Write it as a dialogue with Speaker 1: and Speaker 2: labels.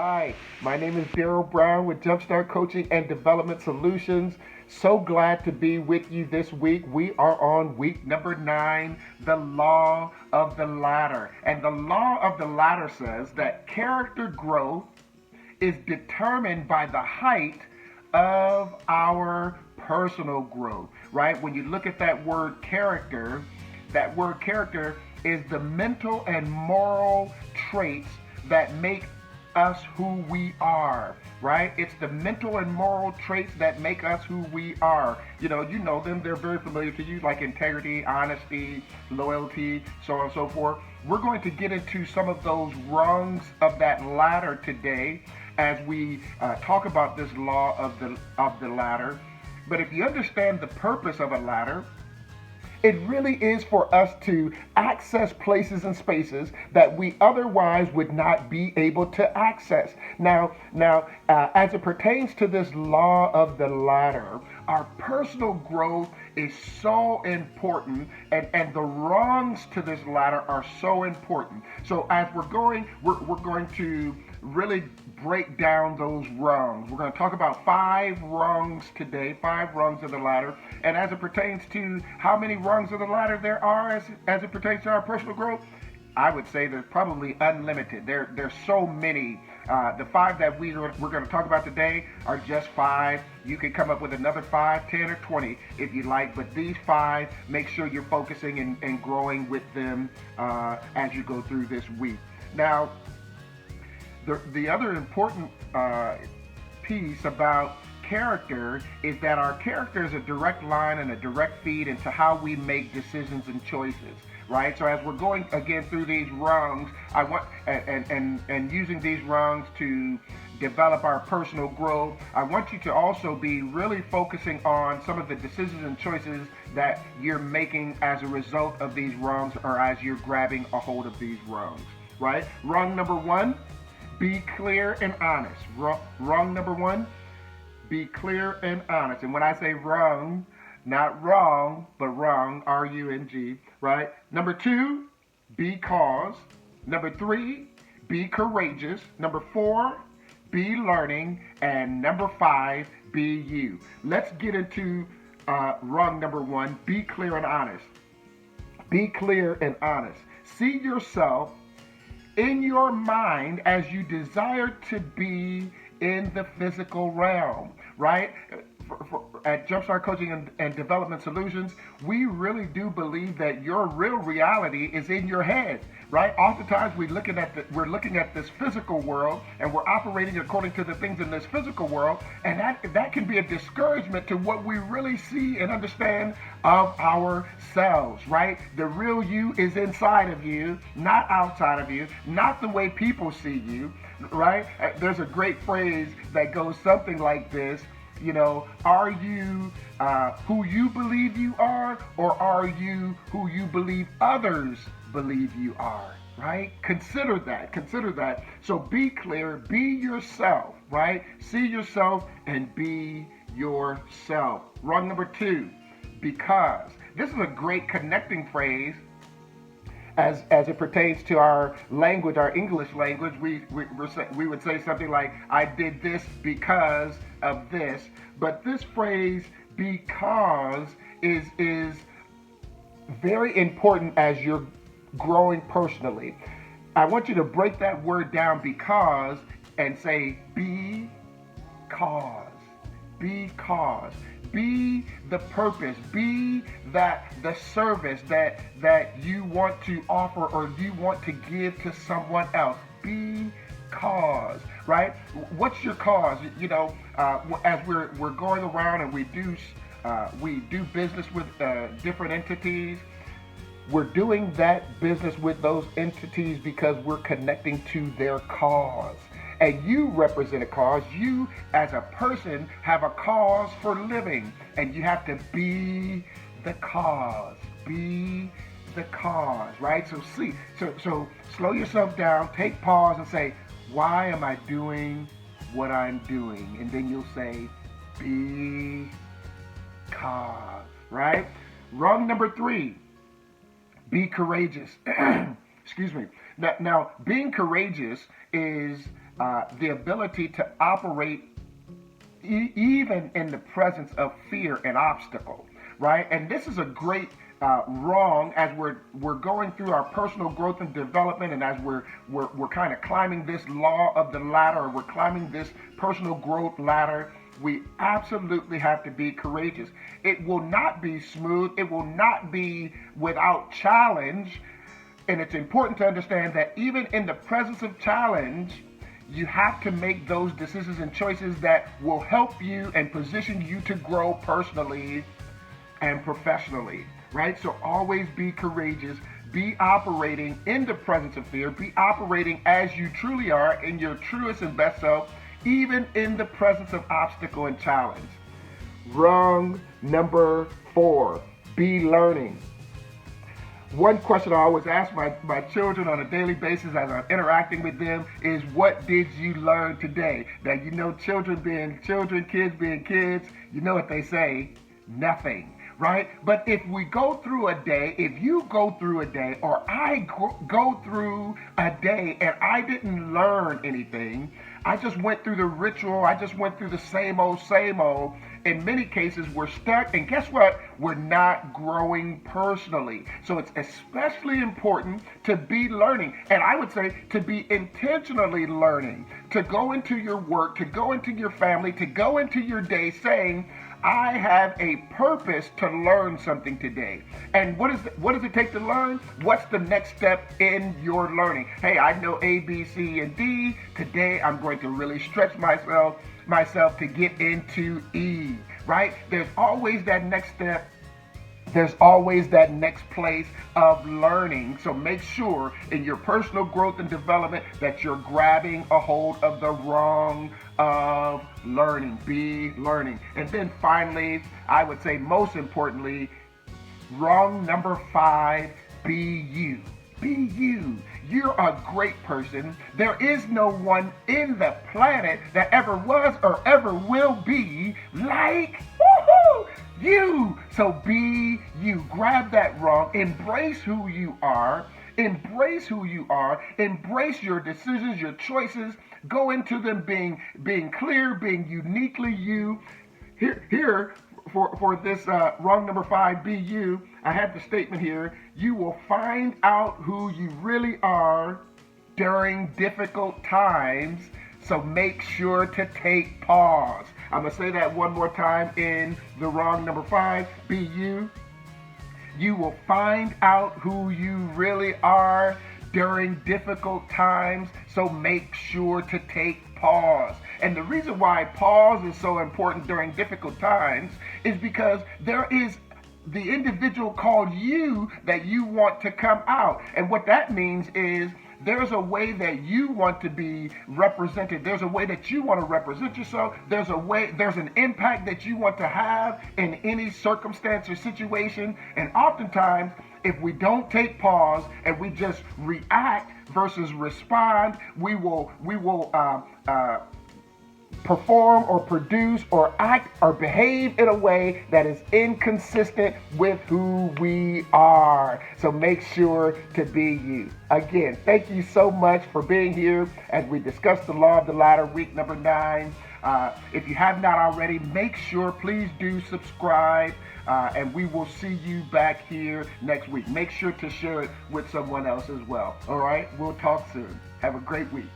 Speaker 1: Hi, my name is Darryl Brown with Jumpstart Coaching and Development Solutions. So glad to be with you this week. We are on week number 9, the law of the ladder. And the law of the ladder says that character growth is determined by the height of our personal growth, right? When you look at that word character is the mental and moral traits that make us who we are, right? It's the mental and moral traits that make us who we are. You know them, they're very familiar to you, like integrity, honesty, loyalty, so on and so forth. We're going to get into some of those rungs of that ladder today as we talk about this law of the ladder. But if you understand the purpose of a ladder, it really is for us to access places and spaces that we otherwise would not be able to access. Now, as it pertains to this law of the ladder, our personal growth is so important, and the rungs to this ladder are so important. So as we're going to really break down those rungs. We're going to talk about 5 rungs today, 5 rungs of the ladder. And as it pertains to how many rungs of the ladder there are as it pertains to our personal growth, I would say there's probably unlimited. There's so many. The 5 that we're going to talk about today are just 5. You can come up with another 5, 10, or 20 if you like. But these 5, make sure you're focusing and growing with them as you go through this week. Now, the other important piece about character is that our character is a direct line and a direct feed into how we make decisions and choices, right? So as we're going again through these rungs, I want and using these rungs to develop our personal growth, I want you to also be really focusing on some of the decisions and choices that you're making as a result of these rungs or as you're grabbing a hold of these rungs, right? Rung number 1, be clear and honest. Rung number 1, be clear and honest. And when I say rung, not wrong, but rung, R-U-N-G, right? Number 2, be cause. Number 3, be courageous. Number 4, be learning. And number 5, be you. Let's get into rung number 1, be clear and honest. Be clear and honest. See yourself in your mind as you desire to be in the physical realm, right? At Jumpstart Coaching and Development Solutions, we really do believe that your real reality is in your head, right? Oftentimes we're looking at this physical world and we're operating according to the things in this physical world, and that can be a discouragement to what we really see and understand of ourselves, right? The real you is inside of you, not outside of you, not the way people see you, right? There's a great phrase that goes something like this. Are you who you believe you are, or are you who you believe others believe you are, right? Consider that. So be clear, be yourself, right? See yourself and be yourself. Rung number 2, because. This is a great connecting phrase as it pertains to our language, our English language. We would say something like, I did this because of this. But this phrase, because, is very important as you're growing personally. I want you to break that word down, because, and say, be cause. Because. Be the purpose. Be the service that you want to offer or you want to give to someone else. Be cause, right? What's your cause? As we're going around and we do business with different entities. We're doing that business with those entities because we're connecting to their cause. And you represent a cause. You, as a person, have a cause for living. And you have to be the cause. Be the cause, right? So slow yourself down, take pause and say, why am I doing what I'm doing? And then you'll say, be cause, right? Rung number 3, be courageous. Excuse me. Now, being courageous is the ability to operate even in the presence of fear and obstacle, right? And this is a great wrong as we're going through our personal growth and development, and as we're kind of climbing this law of the ladder, or we're climbing this personal growth ladder. We absolutely have to be courageous. It will not be smooth. It will not be without challenge. And it's important to understand that even in the presence of challenge, you have to make those decisions and choices that will help you and position you to grow personally and professionally, right? So always be courageous. Be operating in the presence of fear. Be operating as you truly are, in your truest and best self, even in the presence of obstacle and challenge. Rung number 4, be learning. One question I always ask my children on a daily basis as I'm interacting with them is, what did you learn today? Now, you know, children being children, kids being kids, you know what they say, nothing. Right? But if we go through a day, if you go through a day, or I go through a day and I didn't learn anything, I just went through the ritual, I just went through the same old, in many cases we're stuck, and guess what? We're not growing personally. So it's especially important to be learning, and I would say to be intentionally learning, to go into your work, to go into your family, to go into your day saying, I have a purpose to learn something today. And what does it take to learn? What's the next step in your learning? Hey, I know A, B, C, and D. Today I'm going to really stretch myself to get into E, right? There's always that next step. There's always that next place of learning. So make sure in your personal growth and development that you're grabbing a hold of the rung of learning. Be learning. And then finally, I would say most importantly, rung number 5, be you. Be you. You're a great person. There is no one in the planet that ever was or ever will be like you. So be you. Grab that rung. Embrace who you are. Embrace who you are. Embrace your decisions, your choices. Go into them being clear, being uniquely you. Here for this rung number 5, be you. I have the statement here. You will find out who you really are during difficult times. So make sure to take pause. I'm going to say that one more time in the rung number 5. Be you. You will find out who you really are during difficult times. So make sure to take pause. And the reason why pause is so important during difficult times is because there is the individual called you that you want to come out. And what that means is there's a way that you want to be represented. There's a way that you want to represent yourself. There's an impact that you want to have in any circumstance or situation. And oftentimes, if we don't take pause and we just react versus respond, we will perform or produce or act or behave in a way that is inconsistent with who we are. So make sure to be you. Again, thank you so much for being here as we discuss the law of the ladder, week number 9. If you have not already, make sure, please do subscribe, and we will see you back here next week. Make sure to share it with someone else as well. All right, we'll talk soon. Have a great week.